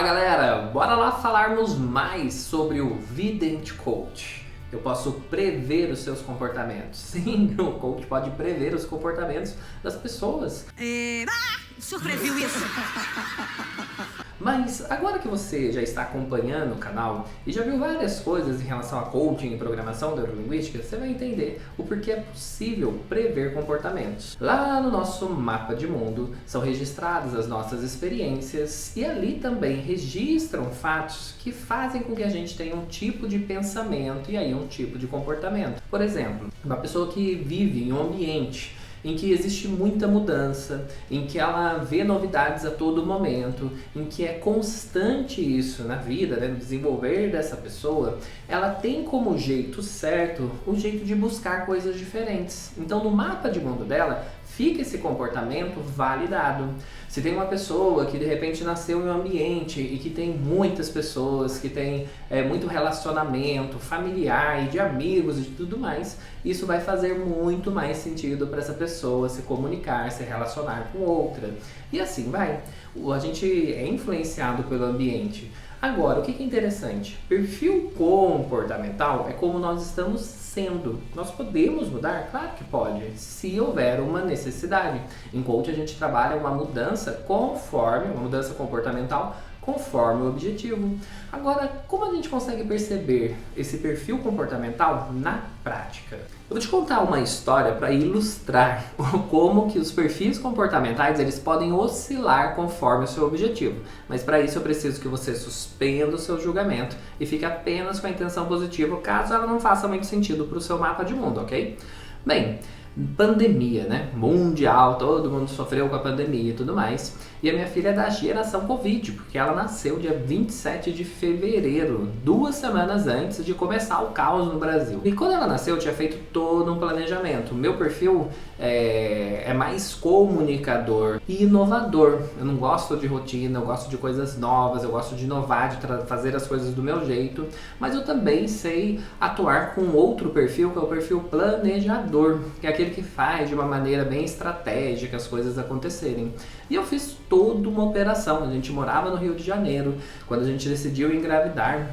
Fala galera, bora lá falarmos mais sobre o Vident Coach. Eu posso prever os seus comportamentos. Sim, o coach pode prever os comportamentos das pessoas. O senhor previu isso? Mas agora que você já está acompanhando o canal e já viu várias coisas em relação a coaching e programação neurolinguística, você vai entender o porquê é possível prever comportamentos. Lá no nosso mapa de mundo são registradas as nossas experiências e ali também registram fatos que fazem com que a gente tenha um tipo de pensamento e aí um tipo de comportamento. Por exemplo, uma pessoa que vive em um ambiente em que existe muita mudança, em que ela vê novidades a todo momento, em que é constante isso na vida, no desenvolver dessa pessoa, ela tem como jeito certo o jeito de buscar coisas diferentes. Então no mapa de mundo dela fica esse comportamento validado. Se tem uma pessoa que de repente nasceu em um ambiente e que tem muitas pessoas, que tem muito relacionamento familiar e de amigos e de tudo mais, isso vai fazer muito mais sentido para essa pessoa se comunicar, se relacionar com outra. E assim vai. A gente é influenciado pelo ambiente. Agora, o que é interessante? Perfil comportamental é como nós estamos sendo. Nós podemos mudar? Claro que pode, se houver uma necessidade. Em coach a gente trabalha uma mudança comportamental conforme o objetivo. Agora, como a gente consegue perceber esse perfil comportamental na prática? Eu vou te contar uma história para ilustrar como que os perfis comportamentais eles podem oscilar conforme o seu objetivo. Mas para isso eu preciso que você suspenda o seu julgamento e fique apenas com a intenção positiva, caso ela não faça muito sentido para o seu mapa de mundo, ok? Bem, pandemia, mundial, todo mundo sofreu com a pandemia e tudo mais. E a minha filha é da geração Covid, porque ela nasceu dia 27 de fevereiro, 2 semanas antes de começar o caos no Brasil. E quando ela nasceu, eu tinha feito todo um planejamento. O meu perfil é mais comunicador e inovador. Eu não gosto de rotina, eu gosto de coisas novas, eu gosto de inovar, de fazer as coisas do meu jeito. Mas eu também sei atuar com outro perfil, que é o perfil planejador, que é aquele que faz de uma maneira bem estratégica as coisas acontecerem. E eu fiz toda uma operação. A gente morava no Rio de Janeiro. Quando a gente decidiu engravidar,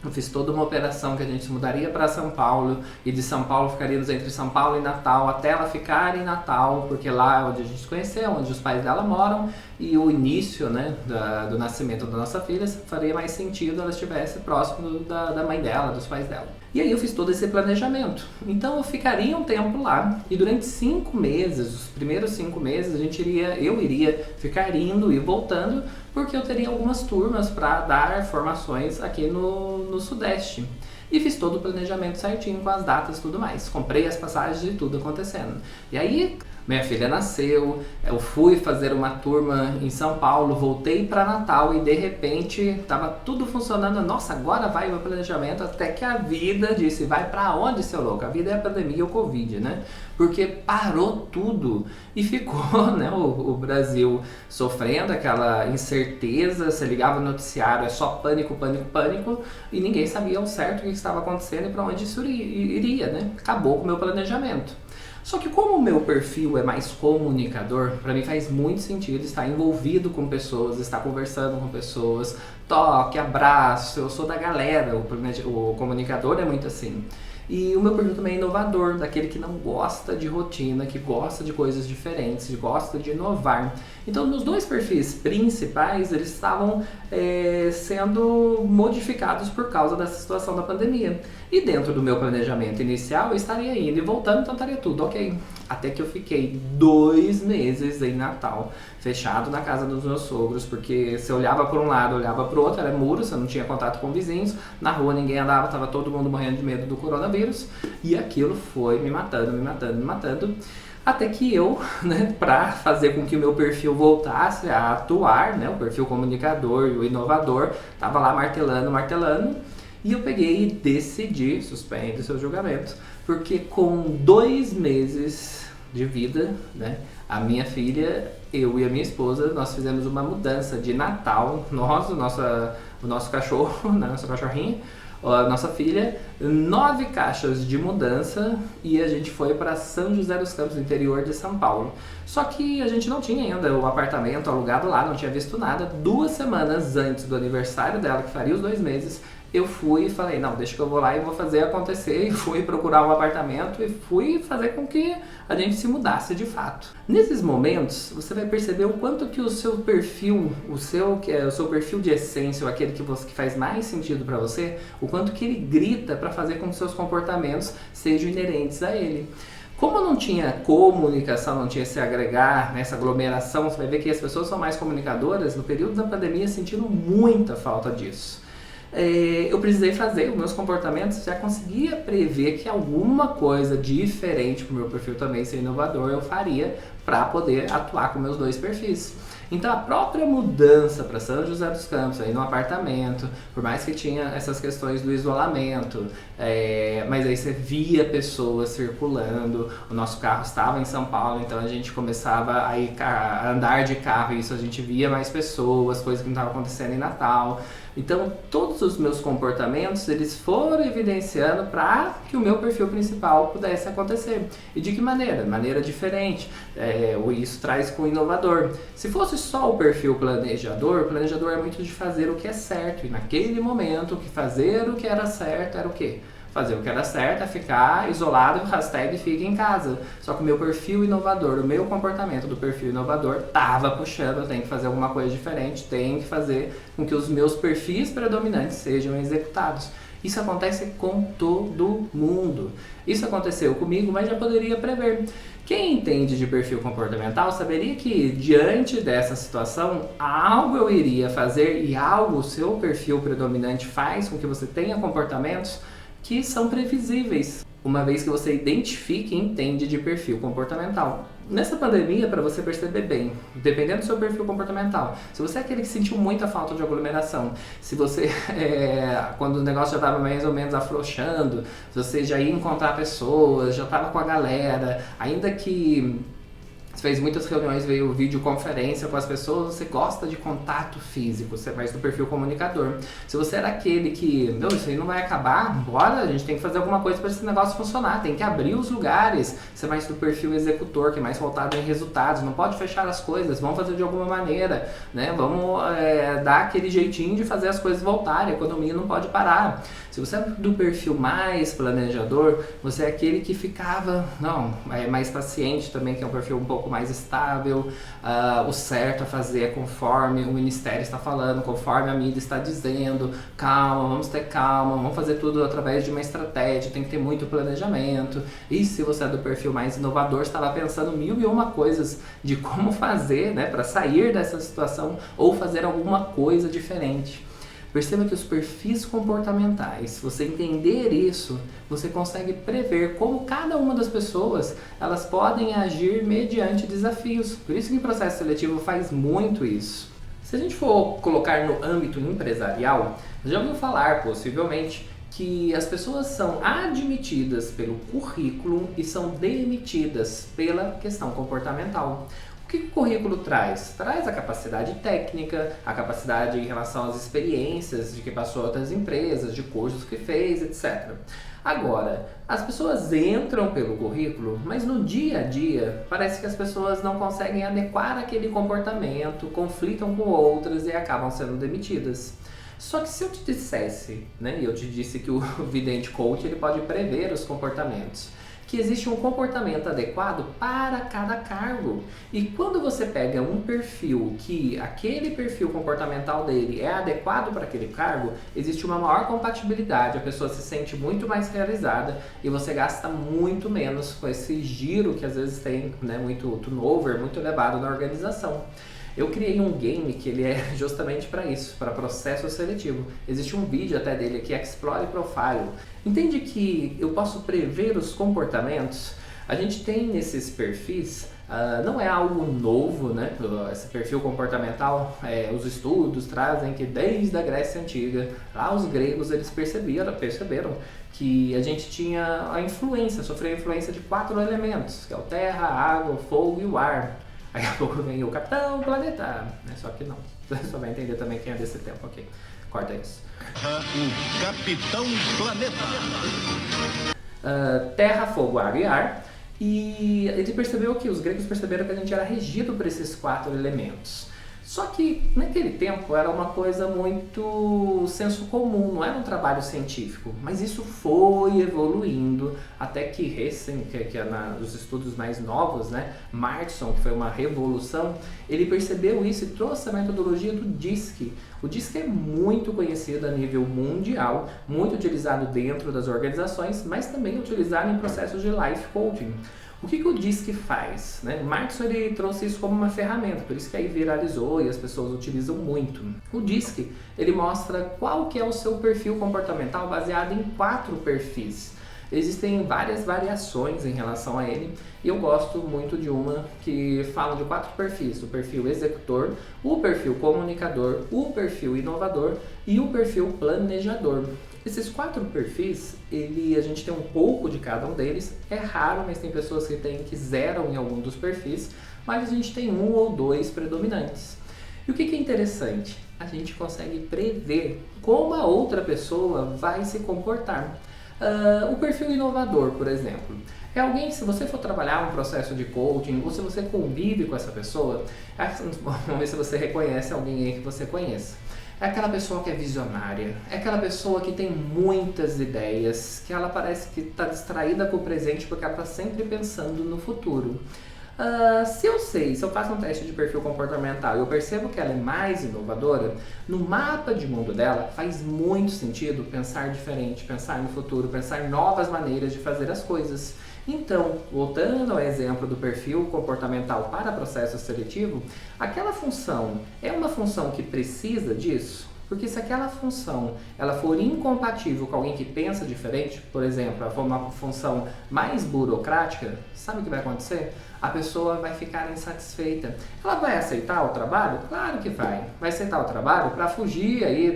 eu fiz toda uma operação que a gente se mudaria para São Paulo e de São Paulo ficaríamos entre São Paulo e Natal até ela ficar em Natal, porque lá é onde a gente se conheceu, onde os pais dela moram, e o início do nascimento da nossa filha faria mais sentido ela estivesse próximo da mãe dela, dos pais dela. E aí eu fiz todo esse planejamento. Então eu ficaria um tempo lá e durante 5 meses, os primeiros 5 meses, eu iria ficar indo e voltando, porque eu teria algumas turmas para dar formações aqui no Sudeste. E fiz todo o planejamento certinho com as datas e tudo mais. Comprei as passagens e tudo acontecendo. E aí minha filha nasceu, eu fui fazer uma turma em São Paulo, voltei para Natal e de repente estava tudo funcionando. Nossa, agora vai o meu planejamento, até que a vida disse, vai para onde, seu louco? A vida é a pandemia e o Covid, Porque parou tudo e ficou, o Brasil sofrendo aquela incerteza, você ligava no noticiário, é só pânico, pânico, pânico, e ninguém sabia ao certo o que estava acontecendo e para onde isso iria, Acabou com o meu planejamento. Só que como o meu perfil é mais comunicador, para mim faz muito sentido estar envolvido com pessoas, estar conversando com pessoas, toque, abraço, eu sou da galera, o comunicador é muito assim. E o meu perfil também é inovador, daquele que não gosta de rotina, que gosta de coisas diferentes, que gosta de inovar. Então, meus 2 perfis principais, eles estavam sendo modificados por causa dessa situação da pandemia. E dentro do meu planejamento inicial, eu estaria indo e voltando, então estaria tudo ok. Até que eu fiquei 2 meses em Natal, fechado na casa dos meus sogros, porque você olhava para um lado, olhava para o outro, era muro, você não tinha contato com vizinhos, na rua ninguém andava, estava todo mundo morrendo de medo do coronavírus, e aquilo foi me matando, me matando, me matando. Até que eu, para fazer com que o meu perfil voltasse a atuar, o perfil comunicador e o inovador, estava lá martelando, e eu peguei e decidi, suspende o seu julgamento, porque com 2 meses de vida, a minha filha, eu e a minha esposa, nós fizemos uma mudança de Natal, o nosso cachorro, nossa cachorrinha, a nossa filha, 9 caixas de mudança e a gente foi para São José dos Campos, interior de São Paulo. Só que a gente não tinha ainda o apartamento alugado lá, não tinha visto nada. 2 semanas antes do aniversário dela, que faria os 2 meses, eu fui e falei, não, deixa que eu vou lá e vou fazer acontecer, e fui procurar um apartamento e fui fazer com que a gente se mudasse de fato. Nesses momentos, você vai perceber o quanto que o seu perfil, o seu perfil de essência, ou aquele que faz mais sentido para você, o quanto que ele grita para fazer com que seus comportamentos sejam inerentes a ele. Como não tinha comunicação, não tinha esse agregar, né, essa aglomeração, você vai ver que as pessoas são mais comunicadoras, no período da pandemia sentindo muita falta disso. Eu precisei fazer os meus comportamentos, já conseguia prever que alguma coisa diferente para o meu perfil também ser inovador eu faria para poder atuar com meus 2 perfis. Então a própria mudança para São José dos Campos, aí no apartamento, por mais que tinha essas questões do isolamento, mas aí você via pessoas circulando, o nosso carro estava em São Paulo, então a gente começava a andar de carro e isso a gente via mais pessoas, coisas que não estavam acontecendo em Natal. Então todos os meus comportamentos eles foram evidenciando para que o meu perfil principal pudesse acontecer. E de que maneira? Maneira diferente. Isso traz com o inovador. Se fosse só o perfil planejador, o planejador é muito de fazer o que é certo. E naquele momento, fazer o que era certo era o quê? Fazer o que era certo é ficar isolado, hashtag fica em casa. Só que o meu perfil inovador, o meu comportamento do perfil inovador tava puxando, eu tenho que fazer alguma coisa diferente, tenho que fazer com que os meus perfis predominantes sejam executados. Isso acontece com todo mundo. Isso aconteceu comigo, mas já poderia prever. Quem entende de perfil comportamental saberia que diante dessa situação, algo eu iria fazer e algo o seu perfil predominante faz com que você tenha comportamentos que são previsíveis, uma vez que você identifique e entende de perfil comportamental. Nessa pandemia, para você perceber bem, dependendo do seu perfil comportamental, se você é aquele que sentiu muita falta de aglomeração, se você, quando o negócio já estava mais ou menos afrouxando, se você já ia encontrar pessoas, já estava com a galera, ainda que você fez muitas reuniões, veio videoconferência com as pessoas, você gosta de contato físico, você é mais do perfil comunicador. Se você era aquele que, não, isso aí não vai acabar, bora, a gente tem que fazer alguma coisa para esse negócio funcionar, tem que abrir os lugares, você é mais do perfil executor, que é mais voltado em resultados, não pode fechar as coisas, vamos fazer de alguma maneira, né? Vamos dar aquele jeitinho de fazer as coisas voltarem, a economia não pode parar. Se você é do perfil mais planejador, você é aquele que ficava, mais paciente também, que é um perfil um pouco mais estável, o certo a fazer é conforme o Ministério está falando, conforme a mídia está dizendo, calma, vamos ter calma, vamos fazer tudo através de uma estratégia, tem que ter muito planejamento. E se você é do perfil mais inovador, estava pensando 1001 coisas de como fazer, né, para sair dessa situação ou fazer alguma coisa diferente. Perceba que os perfis comportamentais, se você entender isso, você consegue prever como cada uma das pessoas elas podem agir mediante desafios. Por isso que o processo seletivo faz muito isso. Se a gente for colocar no âmbito empresarial, já ouviu falar possivelmente que as pessoas são admitidas pelo currículo e são demitidas pela questão comportamental. O que o currículo traz? Traz a capacidade técnica, a capacidade em relação às experiências de que passou outras empresas, de cursos que fez, etc. Agora, as pessoas entram pelo currículo, mas no dia a dia parece que as pessoas não conseguem adequar aquele comportamento, conflitam com outras e acabam sendo demitidas. Só que se eu te dissesse, né, e eu te disse que o Vidente Coach ele pode prever os comportamentos, que existe um comportamento adequado para cada cargo. E quando você pega um perfil que aquele perfil comportamental dele é adequado para aquele cargo, existe uma maior compatibilidade, a pessoa se sente muito mais realizada e você gasta muito menos com esse giro que às vezes tem, né, muito turnover, muito elevado na organização. Eu criei um game que ele é justamente para isso, para processo seletivo. Existe um vídeo até dele aqui, Explore Profile. Entende que eu posso prever os comportamentos? A gente tem nesses perfis, não é algo novo, né? Esse perfil comportamental, os estudos trazem que desde a Grécia Antiga, lá os gregos eles perceberam que a gente tinha sofreu a influência de 4 elementos, que é o terra, a água, o fogo e o ar. Aí a pouco vem o Capitão Planeta, né? Só que não, você só vai entender também quem é desse tempo, ok? Corta isso. O Capitão Planeta. Terra, fogo, água e ar. E ele percebeu que os gregos perceberam que a gente era regido por esses 4 elementos. Só que naquele tempo era uma coisa muito senso comum, não era um trabalho científico. Mas isso foi evoluindo até que nos estudos mais novos, né, Martinson, que foi uma revolução, ele percebeu isso e trouxe a metodologia do DISC. O DISC é muito conhecido a nível mundial, muito utilizado dentro das organizações, mas também utilizado em processos de life coaching. O que o DISC faz? Né? Martinson ele trouxe isso como uma ferramenta, por isso que aí viralizou e as pessoas utilizam muito. O DISC ele mostra qual que é o seu perfil comportamental baseado em 4 perfis. Existem várias variações em relação a ele e eu gosto muito de uma que fala de 4 perfis: o perfil executor, o perfil comunicador, o perfil inovador e o perfil planejador. Esses 4 perfis, a gente tem um pouco de cada um deles, é raro, mas tem pessoas que zeram em algum dos perfis, mas a gente tem 1 ou 2 predominantes. E o que é interessante? A gente consegue prever como a outra pessoa vai se comportar. O perfil inovador, por exemplo, é alguém que, se você for trabalhar um processo de coaching ou se você convive com essa pessoa, vamos ver se você reconhece alguém aí que você conheça. É aquela pessoa que é visionária, é aquela pessoa que tem muitas ideias, que ela parece que está distraída com o presente porque ela está sempre pensando no futuro. Se eu faço um teste de perfil comportamental e eu percebo que ela é mais inovadora, no mapa de mundo dela faz muito sentido pensar diferente, pensar no futuro, pensar em novas maneiras de fazer as coisas. Então, voltando ao exemplo do perfil comportamental para processo seletivo, aquela função é uma função que precisa disso? Porque se aquela função ela for incompatível com alguém que pensa diferente, por exemplo, ela for uma função mais burocrática, sabe o que vai acontecer? A pessoa vai ficar insatisfeita. Ela vai aceitar o trabalho? Claro que vai. Vai aceitar o trabalho para fugir aí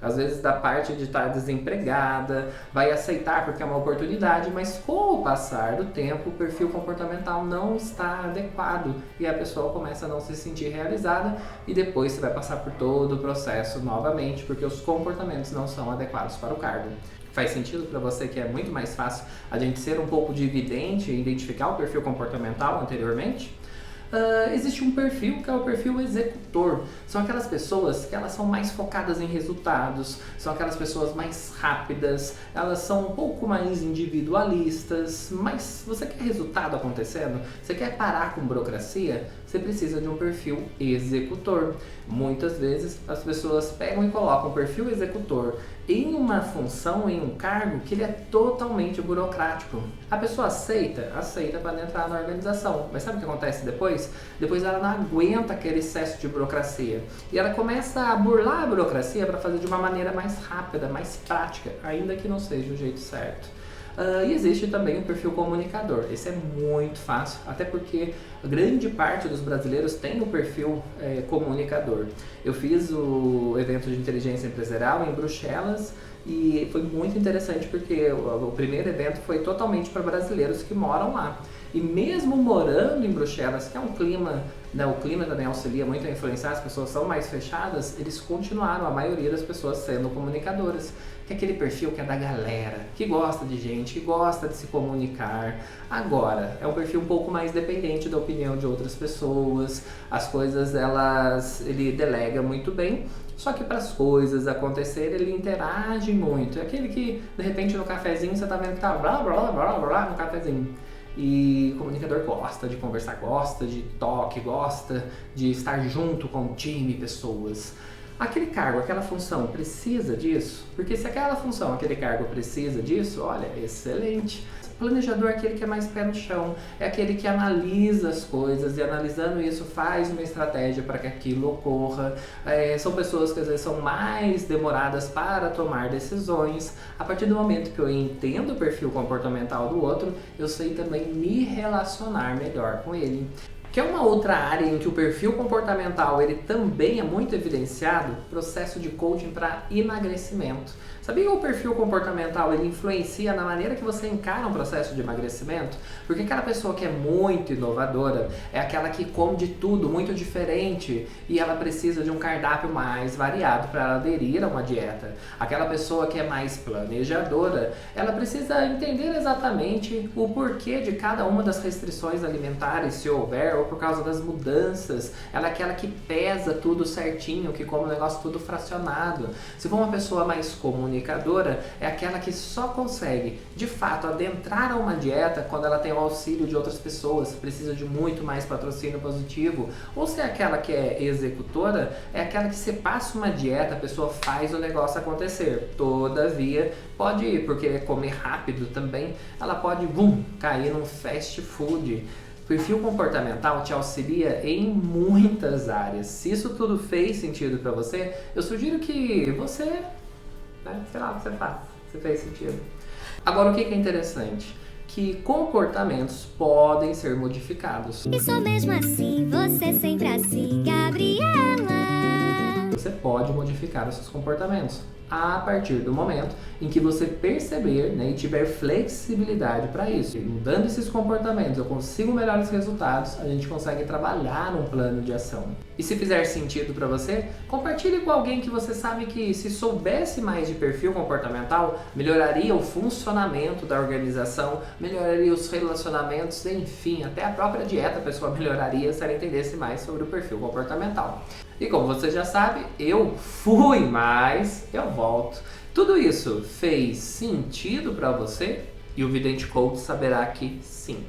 às vezes da parte de estar desempregada, vai aceitar porque é uma oportunidade, mas com o passar do tempo o perfil comportamental não está adequado e a pessoa começa a não se sentir realizada e depois você vai passar por todo o processo novamente porque os comportamentos não são adequados para o cargo. Faz sentido para você que é muito mais fácil a gente ser um pouco dividente e identificar o perfil comportamental anteriormente? Existe um perfil que é o perfil executor. São aquelas pessoas que elas são mais focadas em resultados, são aquelas pessoas mais rápidas, elas são um pouco mais individualistas, mas você quer resultado acontecendo? Você quer parar com burocracia? Você precisa de um perfil executor. Muitas vezes as pessoas pegam e colocam o perfil executor em uma função, em um cargo que ele é totalmente burocrático. A pessoa aceita para entrar na organização, mas sabe o que acontece depois? Depois ela não aguenta aquele excesso de burocracia e ela começa a burlar a burocracia para fazer de uma maneira mais rápida, mais prática, ainda que não seja o jeito certo. E existe também o perfil comunicador. Esse é muito fácil, até porque a grande parte dos brasileiros tem o perfil comunicador. Eu fiz o evento de inteligência empresarial em Bruxelas e foi muito interessante porque o primeiro evento foi totalmente para brasileiros que moram lá. E mesmo morando em Bruxelas, que é um clima, né, o clima também auxilia muito a influenciar, as pessoas são mais fechadas, eles continuaram, a maioria das pessoas sendo comunicadoras, que é aquele perfil que é da galera, que gosta de gente, que gosta de se comunicar. Agora, é um perfil um pouco mais dependente da opinião de outras pessoas, as coisas ele delega muito bem, só que para as coisas acontecerem ele interage muito. É aquele que, de repente, no cafezinho você tá vendo que tá blá blá blá blá no cafezinho. E o comunicador gosta de conversar, gosta de toque, gosta de estar junto com o time, pessoas. Aquele cargo, aquela função precisa disso? Porque se aquela função, aquele cargo precisa disso, olha, excelente. O planejador é aquele que é mais pé no chão, é aquele que analisa as coisas e analisando isso faz uma estratégia para que aquilo ocorra. São pessoas que às vezes são mais demoradas para tomar decisões. A partir do momento que eu entendo o perfil comportamental do outro, eu sei também me relacionar melhor com ele. Que é uma outra área em que o perfil comportamental ele também é muito evidenciado, processo de coaching para emagrecimento. Sabia que o perfil comportamental ele influencia na maneira que você encara um processo de emagrecimento? Porque aquela pessoa que é muito inovadora é aquela que come de tudo muito diferente e ela precisa de um cardápio mais variado para ela aderir a uma dieta. Aquela pessoa que é mais planejadora, ela precisa entender exatamente o porquê de cada uma das restrições alimentares, se houver, ou por causa das mudanças. Ela é aquela que pesa tudo certinho, que come o negócio tudo fracionado. Se for uma pessoa mais comunicadora, é aquela que só consegue, de fato, adentrar a uma dieta quando ela tem o auxílio de outras pessoas, precisa de muito mais patrocínio positivo. Ou se é aquela que é executora, é aquela que se passa uma dieta, a pessoa faz o negócio acontecer. Todavia, pode, porque comer rápido também, ela pode, cair num fast food. O perfil comportamental te auxilia em muitas áreas. Se isso tudo fez sentido para você, eu sugiro que você, sei lá o que você faz, se fez sentido. Agora, o que é interessante? Que comportamentos podem ser modificados. Isso mesmo assim, você sempre assim, Gabriela. Você pode modificar os seus comportamentos a partir do momento em que você perceber, e tiver flexibilidade para isso. E mudando esses comportamentos, eu consigo melhores resultados, a gente consegue trabalhar um plano de ação. E se fizer sentido para você, compartilhe com alguém que você sabe que, se soubesse mais de perfil comportamental, melhoraria o funcionamento da organização, melhoraria os relacionamentos, enfim, até a própria dieta a pessoa melhoraria se ela entendesse mais sobre o perfil comportamental. E como você já sabe, eu fui, mas eu volto. Tudo isso fez sentido para você? E o Vidente Coach saberá que sim.